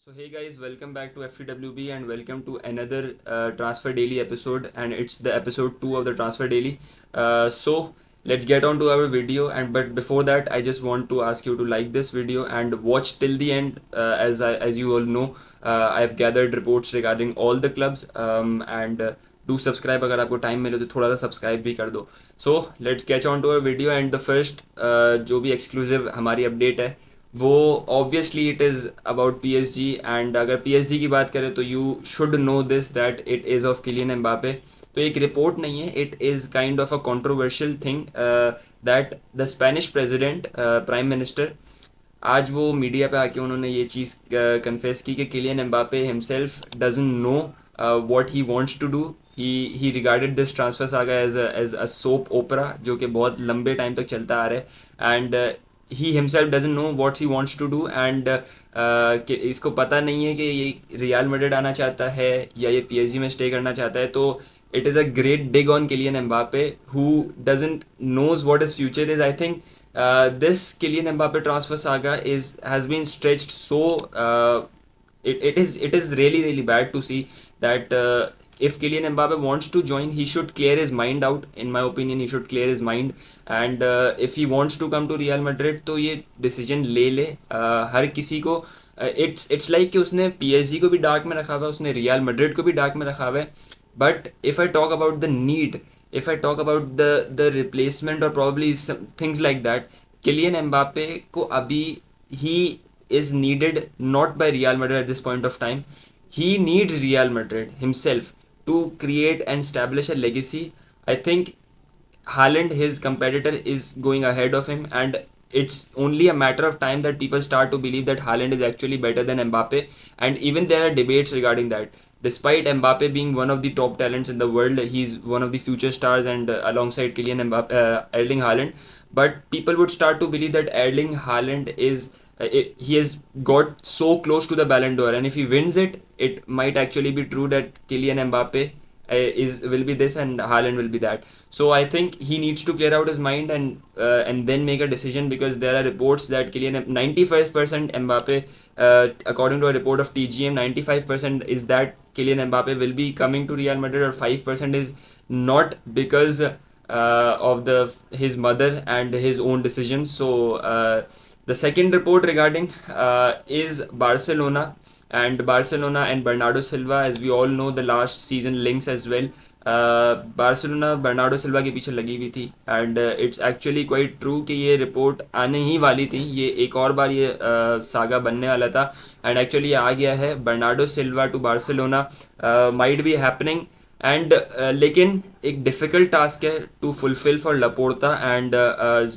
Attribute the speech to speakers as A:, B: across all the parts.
A: So hey guys, welcome back to FTWB and welcome to another Transfer Daily episode, and it's the episode 2 of the Transfer Daily. So let's get on to our video, and but before that I just want to ask you to like this video and watch till the end. As you all know, I've gathered reports regarding all the clubs, and do subscribe अगर आपको time मिले तो थोड़ा सा subscribe भी कर दो. So let's catch on to our video, and the first जो भी एक्सक्लूसिव हमारी अपडेट है वो obviously it is about PSG. And अगर पीएसजी की बात करें तो you should know this that it is of Kylian Mbappe. तो एक रिपोर्ट नहीं है, it is kind of a controversial thing that the Spanish president prime minister आज वो मीडिया पे आके उन्होंने ये चीज़ कन्फेस की कि Kylian Mbappe himself doesn't know what he wants to do. He regarded this transfer saga as a soap opera जो कि बहुत लंबे टाइम तक चलता आ रहा है. And he himself doesn't know what he wants to do. And इसको पता नहीं है कि ये रियल मैड्रिड आना चाहता है या ये पीएसजी में स्टे करना चाहता है. तो it is a great dig on Kylian Mbappe, who doesn't knows what his future is. I think this Kylian Mbappe transfer saga has been stretched so it is really bad to see that if Kylian Mbappe wants to join, he should clear his mind out. In my opinion, he should clear his mind. And if he wants to come to Real Madrid, तो ये decision ले ले. हर किसी को it's like कि उसने PSG को भी डार्क में रखा हुआ है, उसने रियल मैड्रिड को भी डार्क में रखा हुआ है. But if I talk about the need, if I talk about the replacement or probably some things like that, Kylian Mbappe को अभी he is needed not by Real Madrid at this point of time. He needs Real Madrid himself to create and establish a legacy. I think Haaland, his competitor, is going ahead of him, and it's only a matter of time that people start to believe that Haaland is actually better than Mbappe. And even there are debates regarding that. Despite Mbappe being one of the top talents in the world, he's one of the future stars, and alongside Kylian Mbappe, Erling Haaland. But people would start to believe that Erling Haaland is he has got so close to the Ballon d'Or, and if he wins it, it might actually be true that Kylian Mbappe is will be this and Haaland will be that. So I think he needs to clear out his mind and then make a decision, because there are reports that Kylian 95% Mbappe, according to a report of TGM, 95% is that Kylian Mbappe will be coming to Real Madrid, or 5% is not, because of the his mother and his own decisions. So the second report regarding is Barcelona. And Barcelona and Bernardo Silva, as we all know, the last season links as well. Barcelona Bernardo Silva के पीछे लगी हुई थी, and it's actually quite true कि ये report आने ही वाली थी. ये एक और बार ये सागा बनने वाला था, एंड एक्चुअली आ गया है. Bernardo Silva to Barcelona might be happening. And लेकिन एक डिफ़िकल्ट टास्क है to fulfil for Laporta and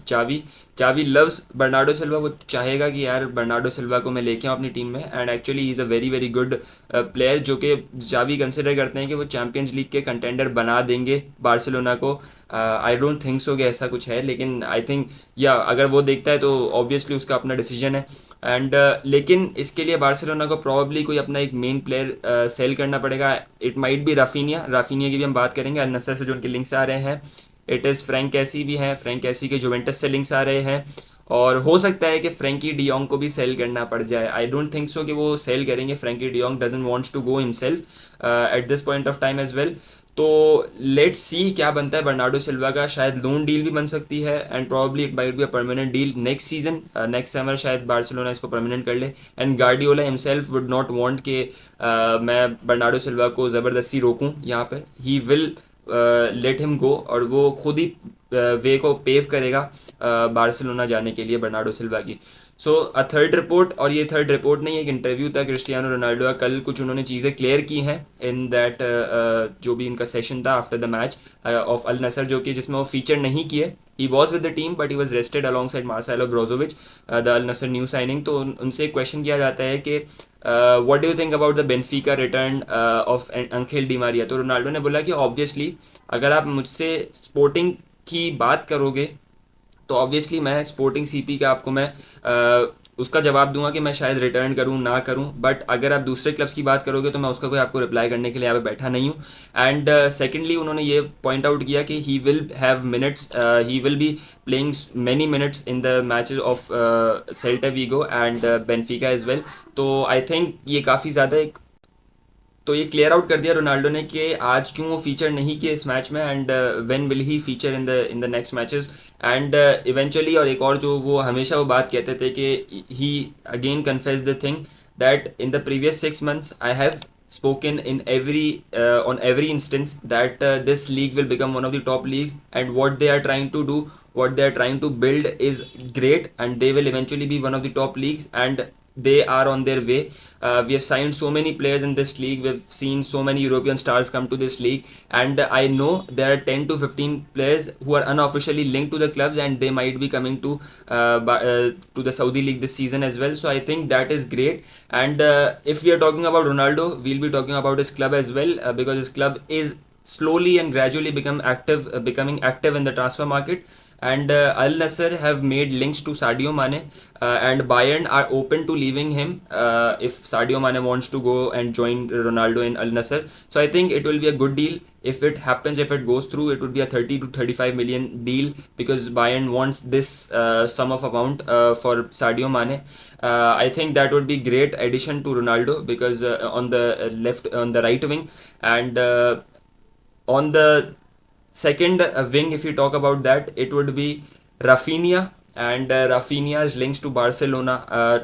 A: Xavi. Xavi loves Bernardo Silva. वो चाहेगा कि यार बर्नार्डो सिल्वा को मैं लेके आऊँ अपनी टीम में, and actually he is a very good player, जो कि चावी कंसिडर करते हैं कि वो चैम्पियंस लीग के कंटेंडर बना देंगे बार्सिलोना को. आई डोंट थिंक सो कि ऐसा कुछ है, लेकिन आई थिंक या अगर वो देखता है तो ऑब्वियसली उसका अपना डिसीजन है. एंड लेकिन इसके लिए बार्सिलोना को प्रॉब्ली कोई अपना एक मेन प्लेयर सेल करना पड़ेगा. इट माइट बी राफीनिया की भी हम बात करेंगे. अल नसर से जो उनके लिंक्स आ रहे हैं, इट इज़ फ्रैंक कैसी भी हैं. फ्रैंक कैसी के जुवेंटस से लिंक्स आ रहे हैं, और हो सकता है कि फ्रैंकी डियोंग को भी सेल करना पड़ जाए. आई डोंट थिंक सो कि वो सेल करेंगे. Frenkie de Jong doesn't wants to go himself at this point of time as well. तो लेट्स सी क्या बनता है बर्नार्डो सिल्वा का. शायद लोन डील भी बन सकती है, and probably it might be a permanent deal next season. Next summer शायद बार्सिलोना इसको परमानेंट कर ले. And Guardiola himself would not want कि मैं बर्नार्डो सिल्वा को ज़बरदस्ती रोकूं यहाँ पर. He will let him go, और वो खुद ही वे को पेव करेगा बार्सिलोना जाने के लिए बर्नार्डो सिल्वा की. सो अ थर्ड रिपोर्ट, और ये थर्ड रिपोर्ट नहीं, एक इंटरव्यू था क्रिस्टियानो रोनाल्डो का. कल कुछ उन्होंने चीज़ें क्लियर की हैं इन दैट जो भी इनका सेशन था after the match of Al Nassr, जो कि जिसमें वो फीचर नहीं किए. He was with the team but he was rested alongside Marcelo Brozovic, the Al Nassr new signing. तो उनसे एक क्वेश्चन किया जाता है कि what do you think about the Benfica return of Angel Di Maria. तो Ronaldo ने बोला कि ऑब्वियसली अगर आप मुझसे स्पोर्टिंग की बात करोगे तो ऑब्वियसली मैं स्पोर्टिंग सीपी का आपको मैं उसका जवाब दूंगा कि मैं शायद रिटर्न करूं ना करूं, बट अगर आप दूसरे क्लब्स की बात करोगे तो मैं उसका कोई आपको रिप्लाई करने के लिए यहाँ पे बैठा नहीं हूँ। एंड सेकेंडली उन्होंने ये पॉइंट आउट किया कि he will have minutes, he will be playing many minutes in the matches of Celta Vigo and Benfica as well. तो आई थिंक ये काफ़ी ज़्यादा एक, तो ये क्लियर आउट कर दिया रोनाल्डो ने कि आज क्यों वो फीचर नहीं किए इस मैच में, and when will he feature in the next matches. And eventually, और एक और जो वो हमेशा वो बात कहते थे कि he again confess the thing that in the previous 6 months I have spoken in every on every instance that this league will become one of the top leagues, and what they are trying to do, what they are trying to build is great, and they will eventually be one of the top leagues, and they are on their way. We have signed so many players in this league. We've seen so many European stars come to this league, and I know there are 10 to 15 players who are unofficially linked to the clubs, and they might be coming to the Saudi league this season as well. So I think that is great. And if we are talking about Ronaldo, we'll be talking about his club as well, because his club is slowly and gradually becoming active in the transfer market. And Al Nassr have made links to Sadio Mane, and Bayern are open to leaving him if Sadio Mane wants to go and join Ronaldo in Al Nassr. So I think it will be a good deal if it happens. If it goes through, it would be a 30 to 35 million deal, because Bayern wants this sum of amount for Sadio Mane. I think that would be great addition to Ronaldo, because on the left, on the right wing, and on the second wing, if you talk about that, it would be Rafinha, and Rafinha's links to Barcelona,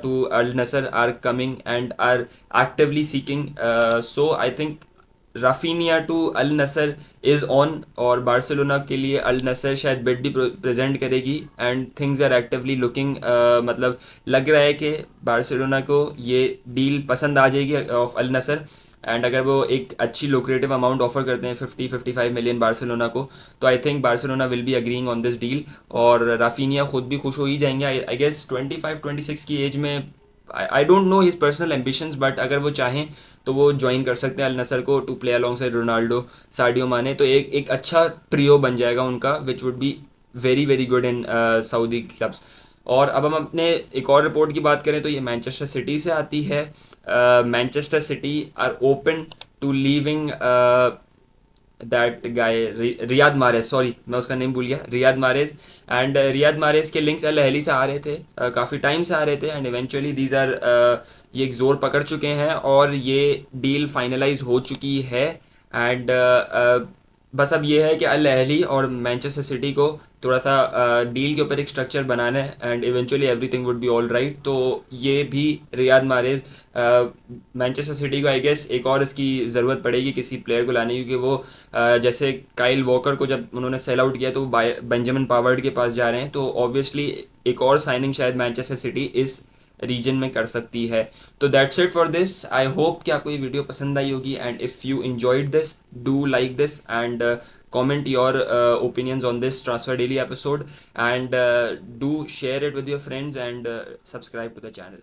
A: to Al Nassr are coming and are actively seeking. So I think Raphinha to Al Nassr is on, और Barcelona के लिए Al Nassr शायद bid भी present करेगी, and things are actively looking, मतलब लग रहा है कि बार्सिलोना को ये डील पसंद आ जाएगी ऑफ अल नसर। एंड अगर वो एक अच्छी लुक्रेटिव अमाउंट ऑफर करते हैं 50-55 मिलियन बार्सिलोना को, तो I think Barcelona will be agreeing on this deal, और राफीनिया खुद भी खुश हो ही जाएंगे आई गेस 25-26 की एज में। I don't know his personal ambitions, but अगर वो चाहें तो वो ज्वाइन कर सकते हैं अल नसर को to play alongside Ronaldo, Sadio Mane. तो एक एक अच्छा ट्रियो बन जाएगा उनका, which would be very very good in Saudi clubs. और अब हम अपने एक और रिपोर्ट की बात करें तो ये मैनचेस्टर सिटी से आती है। Manchester City are open to leaving that guy Riyad Mahrez, sorry मैं उसका नेम भूल गया, Riyad Mahrez. And Riyad Mahrez के लिंक्स अल अहली से आ रहे थे, काफ़ी टाइम से आ रहे थे, एंड इवेंचुअली दीज आर, ये एक जोर पकड़ चुके हैं और ये डील फाइनलाइज हो चुकी है। एंड बस अब ये है कि अल अहली और मैनचेस्टर सिटी को थोड़ा सा डील के ऊपर एक स्ट्रक्चर बनाना है, and eventually everything would be all right. तो ये भी रियाद मारेज, मैनचेस्टर सिटी को आई गेस एक और इसकी ज़रूरत पड़ेगी किसी प्लेयर को लाने की, क्योंकि वो जैसे काइल वॉकर को जब उन्होंने सेल आउट किया तो वो बेंजामिन पावर्ड के पास जा रहे हैं, तो ऑब्वियसली एक और साइनिंग शायद मैनचेस्टर सिटी इस रीजन में कर सकती है। तो that's it for this. I hope कि आपको ये वीडियो पसंद आई होगी, and if you enjoyed this do like this and comment your opinions on this transfer daily episode, and do share it with your friends, and subscribe to the channel.